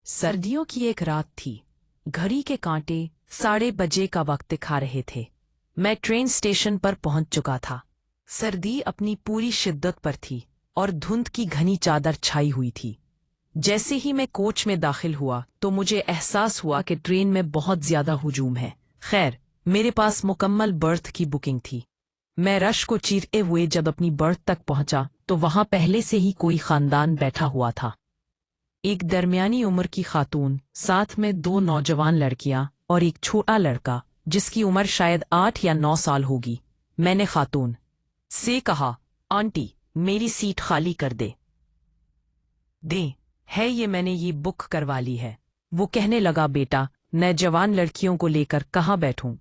सर्दियों की एक रात थी। घड़ी के कांटे 12:30 का वक्त दिखा रहे थे। मैं ट्रेन स्टेशन पर पहुंच चुका था। सर्दी अपनी पूरी शिद्दत पर थी और धुंध की घनी चादर छाई हुई थी। जैसे ही मैं कोच में दाखिल हुआ तो मुझे एहसास हुआ कि ट्रेन में बहुत ज्यादा हुजूम है। खैर, मेरे पास मुकम्मल बर्थ की बुकिंग थी। मैं रश को चीरते हुए जब अपनी बर्थ तक पहुंचा तो वहां पहले से ही कोई खानदान बैठा हुआ था। एक दरमियानी उम्र की खातून, साथ में 2 नौजवान लड़कियां और एक छोटा लड़का जिसकी उम्र शायद 8 या 9 साल होगी। मैंने खातून से कहा, आंटी, मेरी सीट खाली कर दे है ये मैंने ये बुक करवा ली है। वो कहने लगा, बेटा, मैं जवान लड़कियों को लेकर कहाँ बैठूं?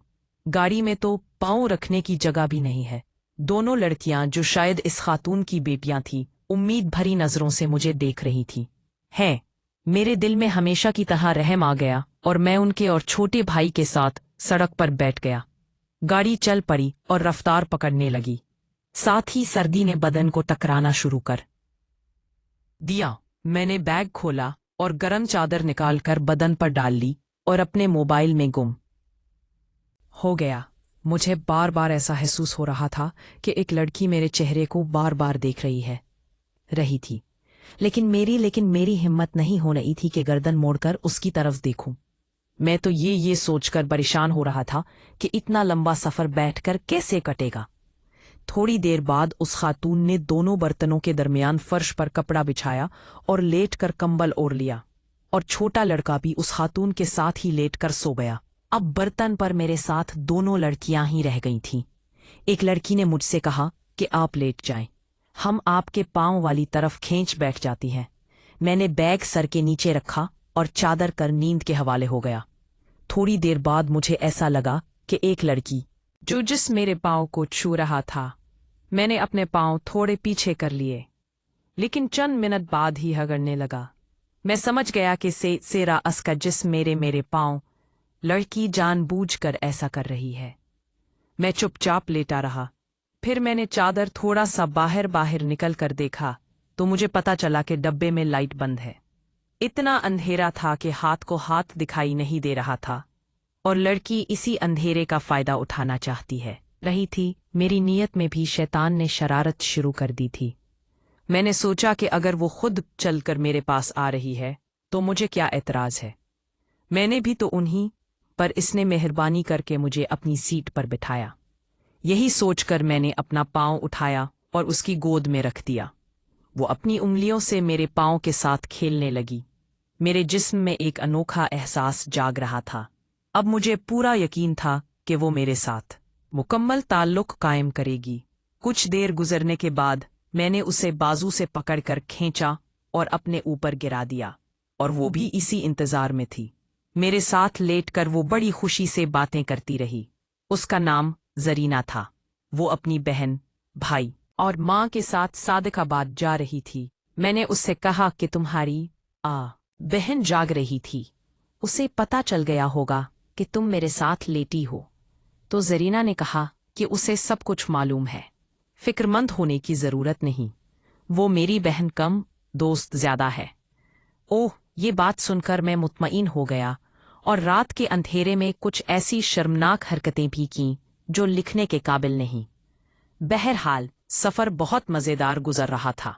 गाड़ी में तो पाँव रखने की जगह भी नहीं है। दोनों लड़कियां, जो शायद इस खातून की बेटियां थीं, उम्मीद भरी नजरों से मुझे देख रही थीं। है, मेरे दिल में हमेशा की तरह रहम आ गया और मैं उनके और छोटे भाई के साथ सड़क पर बैठ गया। गाड़ी चल पड़ी और रफ्तार पकड़ने लगी। साथ ही सर्दी ने बदन को टकराना शुरू कर दिया। मैंने बैग खोला और गर्म चादर निकालकर बदन पर डाल ली और अपने मोबाइल में गुम हो गया। मुझे बार बार ऐसा महसूस हो रहा था कि एक लड़की मेरे चेहरे को बार बार देख रही थी, लेकिन मेरी हिम्मत नहीं हो रही थी कि गर्दन मोड़कर उसकी तरफ देखूं। मैं तो ये सोचकर परेशान हो रहा था कि इतना लंबा सफर बैठकर कैसे कटेगा। थोड़ी देर बाद उस खातून ने दोनों बर्तनों के दरमियान फर्श पर कपड़ा बिछाया और लेटकर कंबल ओढ़ लिया, और छोटा लड़का भी उस खातून के साथ ही लेटकर सो गया। अब बर्तन पर मेरे साथ दोनों लड़कियां ही रह गई थीं। एक लड़की ने मुझसे कहा कि आप लेट जाएं, हम आपके पांव वाली तरफ खींच बैठ जाती हैं। मैंने बैग सर के नीचे रखा और चादर कर नींद के हवाले हो गया। थोड़ी देर बाद मुझे ऐसा लगा कि एक लड़की जिस मेरे पांव को छू रहा था। मैंने अपने पांव थोड़े पीछे कर लिए, लेकिन चंद मिनट बाद ही हगड़ने लगा। मैं समझ गया कि सेरा असका जिस मेरे पांव लड़की जानबूझकर ऐसा कर रही है। मैं चुपचाप लेटा रहा। फिर मैंने चादर थोड़ा सा बाहर निकल कर देखा तो मुझे पता चला कि डब्बे में लाइट बंद है। इतना अंधेरा था कि हाथ को हाथ दिखाई नहीं दे रहा था, और लड़की इसी अंधेरे का फायदा उठाना चाहती रही थी। मेरी नीयत में भी शैतान ने शरारत शुरू कर दी थी। मैंने सोचा कि अगर वो खुद चलकर मेरे पास आ रही है तो मुझे क्या एतराज है। मैंने भी तो उन्हीं पर इसने मेहरबानी करके मुझे अपनी सीट पर बिठाया। यही सोचकर मैंने अपना पांव उठाया और उसकी गोद में रख दिया। वो अपनी उंगलियों से मेरे पांव के साथ खेलने लगी। मेरे जिस्म में एक अनोखा एहसास जाग रहा था। अब मुझे पूरा यकीन था कि वो मेरे साथ मुकम्मल ताल्लुक कायम करेगी। कुछ देर गुजरने के बाद मैंने उसे बाजू से पकड़कर खींचा और अपने ऊपर गिरा दिया, और वो भी इसी इंतजार में थी। मेरे साथ लेटकर वो बड़ी खुशी से बातें करती रही। उसका नाम जरीना था। वो अपनी बहन, भाई और माँ के साथ सादिकाबाद जा रही थी। मैंने उससे कहा कि तुम्हारी बहन जाग रही थी, उसे पता चल गया होगा कि तुम मेरे साथ लेटी हो। तो जरीना ने कहा कि उसे सब कुछ मालूम है, फिक्रमंद होने की जरूरत नहीं, वो मेरी बहन कम, दोस्त ज्यादा है। ओह, ये बात सुनकर मैं मुतमईन हो गया और रात के अंधेरे में कुछ ऐसी शर्मनाक हरकतें भी कीं जो लिखने के काबिल नहीं। बहरहाल सफर बहुत मजेदार गुजर रहा था।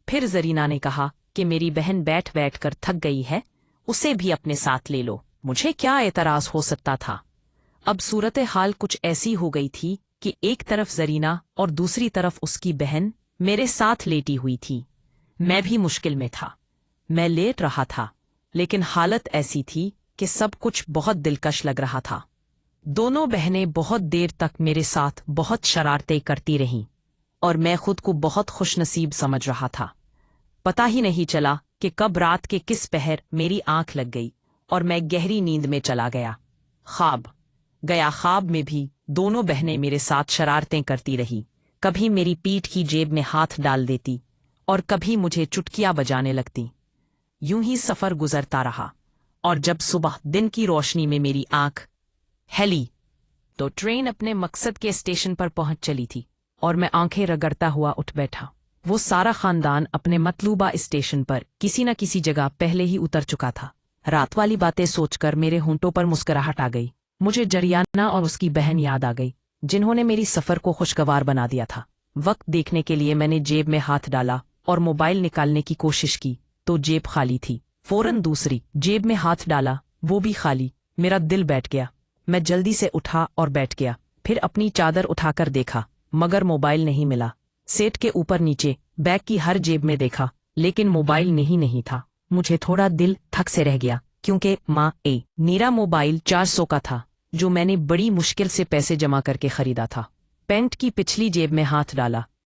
फिर जरीना ने कहा कि मेरी बहन बैठ कर थक गई है, उसे भी अपने साथ ले लो। मुझे क्या एतराज हो सकता था। अब सूरत हाल कुछ ऐसी हो गई थी कि एक तरफ जरीना और दूसरी तरफ उसकी बहन मेरे साथ लेटी हुई थी। मैं भी मुश्किल में था। मैं लेट रहा था, लेकिन हालत ऐसी थी कि सब कुछ बहुत दिलकश लग रहा था। दोनों बहनें बहुत देर तक मेरे साथ बहुत शरारतें करती रहीं, और मैं खुद को बहुत खुशनसीब समझ रहा था। पता ही नहीं चला कि कब रात के किस पहर मेरी आंख लग गई और मैं गहरी नींद में चला गया। ख्वाब में भी दोनों बहनें मेरे साथ शरारतें करती रही। कभी मेरी पीठ की जेब में हाथ डाल देती और कभी मुझे चुटकियां बजाने लगती। यूं ही सफर गुजरता रहा, और जब सुबह दिन की रोशनी में मेरी आंख हेली तो ट्रेन अपने मकसद के स्टेशन पर पहुंच चली थी, और मैं आंखें रगड़ता हुआ उठ बैठा। وہ سارا خاندان اپنے مطلوبہ اسٹیشن پر کسی نہ کسی جگہ پہلے ہی اتر چکا تھا۔ رات والی باتیں سوچ کر میرے ہونٹوں پر مسکراہٹ آ گئی۔ مجھے جریانہ اور اس کی بہن یاد آ گئی، جنہوں نے میری سفر کو خوشگوار بنا دیا تھا۔ وقت دیکھنے کے لیے میں نے جیب میں ہاتھ ڈالا اور موبائل نکالنے کی کوشش کی تو جیب خالی تھی۔ فوراً دوسری جیب میں ہاتھ ڈالا، وہ بھی خالی۔ میرا دل بیٹھ گیا۔ میں جلدی سے اٹھا اور بیٹھ گیا۔ پھر اپنی چادر اٹھا کر دیکھا، مگر موبائل نہیں ملا۔ سیٹ کے اوپر نیچے بیگ کی ہر جیب میں دیکھا، لیکن موبائل نہیں تھا۔ مجھے تھوڑا دل تھک سے رہ گیا، کیونکہ میرا موبائل 400 کا تھا، جو میں نے بڑی مشکل سے پیسے جمع کر کے خریدا تھا۔ پینٹ کی پچھلی جیب میں ہاتھ ڈالا